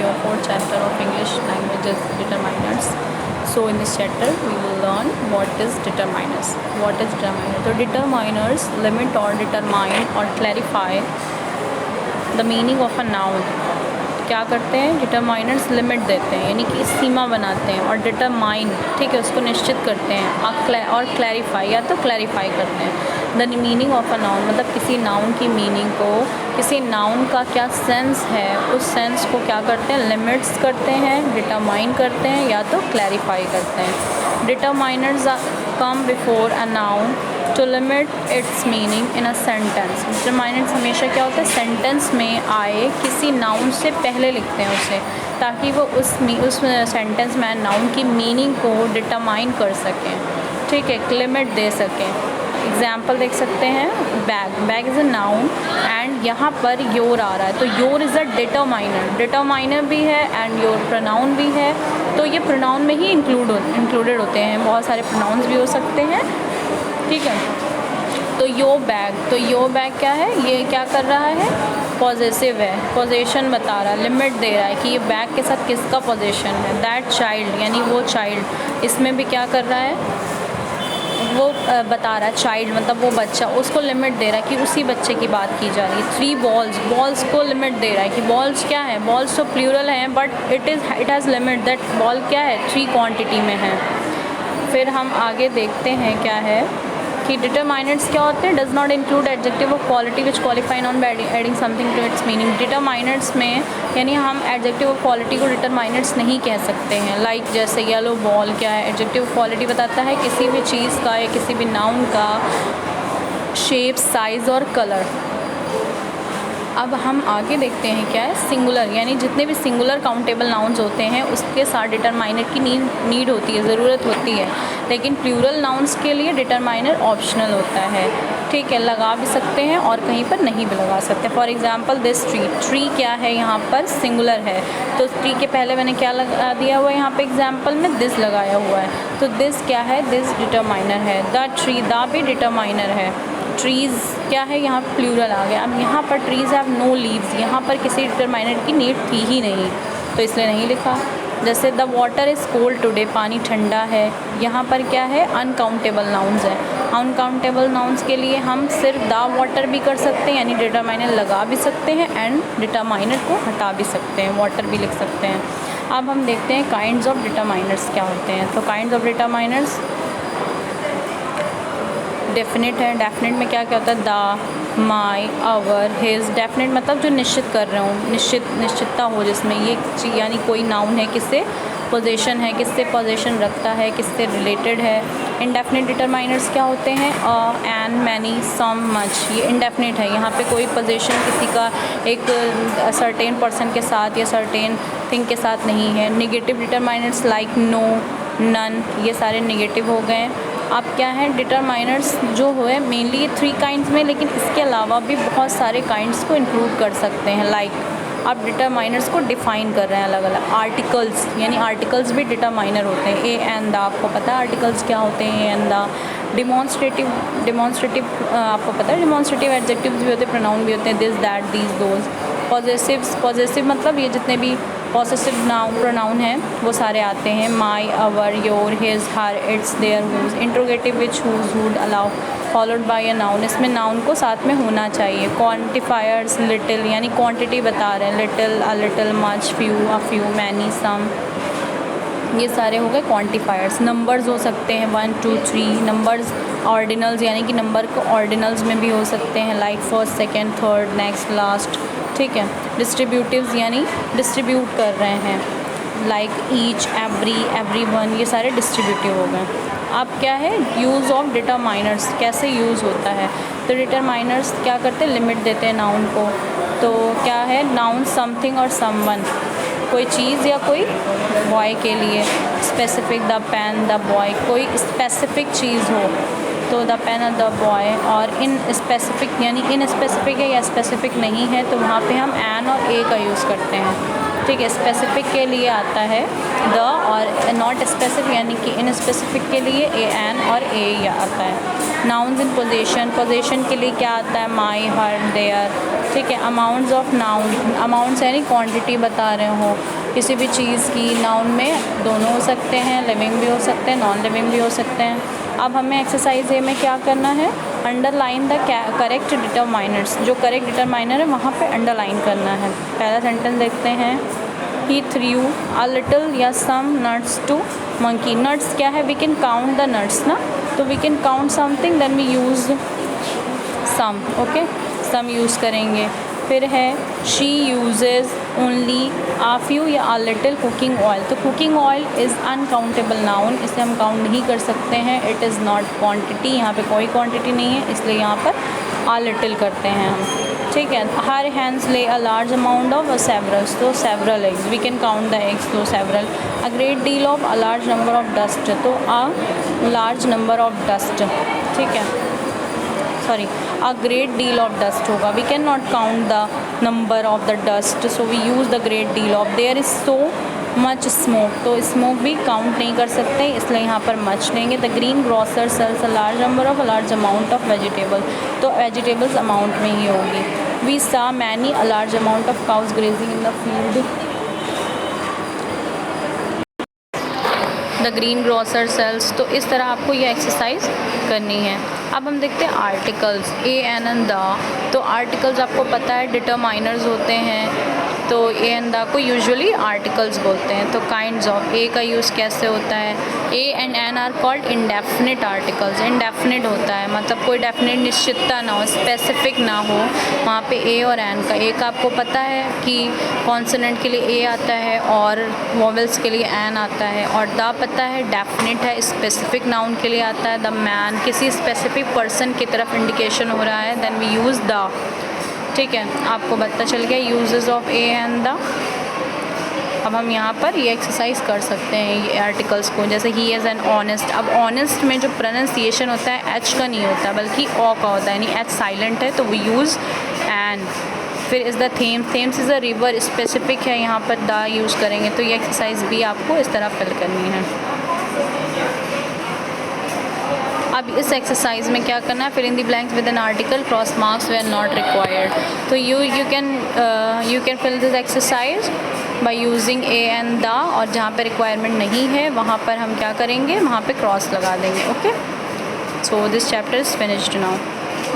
your fourth chapter of English languages determinants. So in this chapter we will learn what is determiners. What is determiner? So determiners limit or determine or clarify the meaning of a noun. क्या करते हैं? Determiners limit देते हैं, यानी कि सीमा बनाते हैं, और डिटरमाइन, ठीक है, उसको निश्चित करते हैं, और क्लैरिफाई या तो क्लैरिफाई करते हैं the meaning of a noun, मतलब किसी नाउन की मीनिंग को, किसी नाउन का क्या सेंस है, उस सेंस को क्या करते हैं? लिमिट्स करते हैं, डिटरमाइन करते हैं या तो क्लैरिफाई करते हैं। Determiners come before a noun to limit its meaning in a sentence. Determiners हमेशा क्या होता है? सेंटेंस में आए किसी नाउन से पहले लिखते हैं उसे, ताकि वो उस सेंटेंस में नाउन की मीनिंग को डिटरमाइन कर सकें, ठीक है, लिमिट दे सकें। एग्जाम्पल देख सकते हैं, bag, bag is a noun and यहाँ पर योर आ रहा है, तो your is a determiner, determiner भी है एंड योर प्रोनाउन भी है, तो ये प्रोनाउन में ही इंक्लूडेड होते हैं, बहुत सारे प्रोनाउंस भी हो सकते हैं, ठीक है। तो यो बैग क्या है? ये क्या कर रहा है? पॉजेसिव है, पोजेशन बता रहा है, लिमिट दे रहा है कि ये बैग के साथ किसका पोजेशन है। दैट चाइल्ड, यानी वो चाइल्ड, इसमें भी क्या कर रहा है? वो बता रहा है, चाइल्ड मतलब वो बच्चा, उसको लिमिट दे रहा है कि उसी बच्चे की बात की जा रही है। 3 बॉल्स, बॉल्स को लिमिट दे रहा है कि बॉल्स क्या है? बॉल्स तो प्लूरल हैं, but it has limit that ball क्या है? 3 क्वांटिटी में है। फिर हम आगे देखते हैं क्या है कि डिटरमाइनर्स क्या होते हैं? Does not include adjective of quality which qualify noun by adding something to its meaning. Determiners में यानी हम एडजेक्टिव ऑफ क्वालिटी को डिटरमाइनर्स नहीं कह सकते हैं। लाइक जैसे येलो बॉल क्या है? एडजेक्टिव ऑफ क्वालिटी बताता है किसी भी चीज़ का या किसी भी नाउन का शेप, साइज़ और कलर। अब हम आगे देखते हैं क्या है? सिंगुलर, यानी जितने भी सिंगुलर काउंटेबल नाउन्स होते हैं उसके साथ डिटरमाइनर की नीड होती है, ज़रूरत होती है, लेकिन प्लूरल नाउन्स के लिए डिटरमाइनर ऑप्शनल होता है, ठीक है, लगा भी सकते हैं और कहीं पर नहीं भी लगा सकते। For example this tree, tree क्या है? यहाँ पर सिंगुलर है, तो ट्री के पहले मैंने क्या लगा दिया हुआ है? यहाँ पे एग्जाम्पल में दिस लगाया हुआ है, तो दिस क्या है? दिस डिटरमाइनर है। द ट्री, द भी डिटरमाइनर है। ट्रीज़ क्या है? यहाँ प्लूरल आ गया। अब यहाँ पर ट्रीज़ हैव नो लीव्स, यहाँ पर किसी डिटरमाइनर की नीड थी ही नहीं, तो इसलिए नहीं लिखा। जैसे the water is cold today, पानी ठंडा है, यहाँ पर क्या है? अनकाउंटेबल नाउन्स है। अनकाउंटेबल नाउन्स के लिए हम सिर्फ द वाटर भी कर सकते हैं, यानी डिटरमाइनर लगा भी सकते हैं एंड डिटरमाइनर को हटा भी सकते हैं, वाटर भी लिख सकते हैं। अब हम देखते हैं काइंड्स ऑफ डिटरमाइनर्स क्या होते हैं। तो काइंड्स ऑफ डिटरमाइनर्स डेफिनेट है। डेफिनेट में क्या क्या होता है? The, my, our, his. Definite मतलब जो निश्चित कर रहे हो, निश्चितता हो जिसमें, ये यानी कोई नाउन है, किससे पोजीशन है, किससे पोजीशन रखता है, किससे रिलेटेड है। इनडेफिनेट डिटरमाइनर्स क्या होते हैं? एन, मैनी, सम, मच। ये इनडेफिनेट है, यहाँ पे कोई पोजीशन किसी का एक सर्टेन पर्सन के साथ या सर्टेन थिंग के साथ नहीं है। Negative determiners like no, none, ये सारे नेगेटिव हो गए। अब क्या है? डिटरमाइनर्स जो हुए मेनली 3 काइंड्स में, लेकिन इसके अलावा भी बहुत सारे काइंड्स को इंक्लूड कर सकते हैं। लाइक आप डिटरमाइनर्स को डिफ़ाइन कर रहे हैं अलग अलग। आर्टिकल्स, यानी आर्टिकल्स भी डिटरमाइनर होते हैं। ए एंड द, आपको पता है आर्टिकल्स क्या होते हैं? ए एंड द। डिमॉन्स्ट्रेटिव आपको पता है डिमॉन्स्ट्रेटिव एडजेक्टिव्स भी होते हैं, प्रोनाउन भी होते हैं, this, that, these, those. Possessive मतलब ये जितने भी पॉसेसिव प्रोनाउन हैं वो सारे आते हैं। My, our, your, his, her, its, their, whose. Interrogative which, whose, hood, allow, followed by a noun, इसमें नाउन को साथ में होना चाहिए। क्वांटिफायर्स, लिटिल, यानी क्वांटिटी बता रहे हैं, little, a little, much, few, a few, many, some, ये सारे हो गए क्वांटिफायर्स। नंबर्स हो सकते हैं 1, 2, 3। नंबर्स ऑर्डिनल्स, यानी कि नंबर को ऑर्डिनल्स में भी हो सकते हैं, like first, second, third, next, last, ठीक है। डिस्ट्रीब्यूटिव्स यानी डिस्ट्रीब्यूट कर रहे हैं, लाइक ईच, एवरी, एवरीवन, ये सारे डिस्ट्रीब्यूटिव हो गए। अब क्या है? यूज़ ऑफ डिटरमाइनर्स, कैसे यूज़ होता है? तो डिटरमाइनर्स क्या करते हैं? लिमिट देते हैं नाउन को। तो क्या है? नाउन समथिंग और समवन, कोई चीज़ या कोई बॉय के लिए। Specific, the pen, the boy, कोई स्पेसिफिक चीज़ हो तो द पेन और द बॉय। और इन स्पेसिफिक, यानी इन स्पेसिफिक है या स्पेसिफिक नहीं है तो वहाँ पे हम एन और ए का यूज़ करते हैं, ठीक है। स्पेसिफिक के लिए आता है द, और नॉट स्पेसिफिक यानी कि इन स्पेसिफिक के लिए ए एन और ए आता है। नाउन्स इन पोजीशन, पोजीशन के लिए क्या आता है? माई, हर, देयर। ठीक है। अमाउंट्स ऑफ नाउन, अमाउंट्स यानी क्वांटिटी बता रहे हो किसी भी चीज़ की। नाउन में दोनों हो सकते हैं, लिविंग भी हो सकते हैं, नॉन लिविंग भी हो सकते हैं। अब हमें एक्सरसाइज ए में क्या करना है, अंडरलाइन द करेक्ट डिटरमाइनर्स, जो करेक्ट डिटरमाइनर है वहाँ पे अंडरलाइन करना है। पहला सेंटेंस देखते हैं, ही थ्रू अ लिटिल या some nuts to monkey. Nuts क्या है, we can count the nuts ना, तो we can count something then we use some, okay, some use करेंगे। फिर है she uses only a few या आ लिटिल कुकिंग ऑयल, तो cooking oil is uncountable noun, इसे हम काउंट नहीं कर सकते हैं। इट इज़ नॉट क्वांटिटी, यहाँ पे कोई क्वांटिटी नहीं है, इसलिए यहाँ पर आ लिटिल करते हैं हम, ठीक है। Her hands lay a large amount of severals, तो several eggs, we can count the eggs, तो several. A great deal of a large number of dust, तो a large number of dust, ठीक है, sorry a great deal of dust होगा, we can not count the number of the dust, so we use the great deal of. There is so much smoke, तो smoke भी count नहीं कर सकते, इसलिए यहाँ पर मच लेंगे। The green grocer sells a large number of a large amount of vegetable, तो वेजिटेबल्स अमाउंट में ही होगी। We saw many a large amount of cows grazing in the field, the green grocer sells, तो इस तरह आपको ये exercise करनी है। अब हम देखते हैं articles, a an and the, तो आर्टिकल्स आपको पता है डिटरमाइनर्स होते हैं, तो ए एंड द को यूजुअली आर्टिकल्स बोलते हैं। तो काइंड्स ऑफ, ए का यूज़ कैसे होता है, a and an are called indefinite articles, indefinite होता है मतलब कोई डेफिनेट निश्चितता ना हो, स्पेसिफिक ना हो, वहाँ पे ए और एन का। ए का आपको पता है कि कॉन्सोनेंट के लिए ए आता है और वोवेल्स के लिए एन आता है, और द पता है डेफिनेट है, स्पेसिफिक नाउन के लिए आता है। द मैन किसी स्पेसिफिक पर्सन की तरफ इंडिकेशन हो रहा है, देन वी यूज़ द, ठीक है, आपको पता चल गया uses of A and the. अब हम यहाँ पर ये एक्सरसाइज कर सकते हैं ये आर्टिकल्स को, जैसे ही इज़ एन ऑनेस्ट। अब ऑनेस्ट में जो प्रोनाउंसिएशन होता है एच का नहीं होता बल्कि ओ का होता है, यानी एच साइलेंट है, तो वी यूज़ एन। फिर is the Thames, Thames is a river, specific है, यहाँ पर द यूज़ करेंगे, तो ये एक्सरसाइज भी आपको इस तरह फिल करनी है। अब इस एक्सरसाइज में क्या करना है, fill in the blanks with an article, cross marks where not required. तो you can fill this exercise by using a and the, और जहाँ पे रिक्वायरमेंट नहीं है वहाँ पर हम क्या करेंगे, वहाँ पे क्रॉस लगा देंगे, okay. So this chapter is finished now.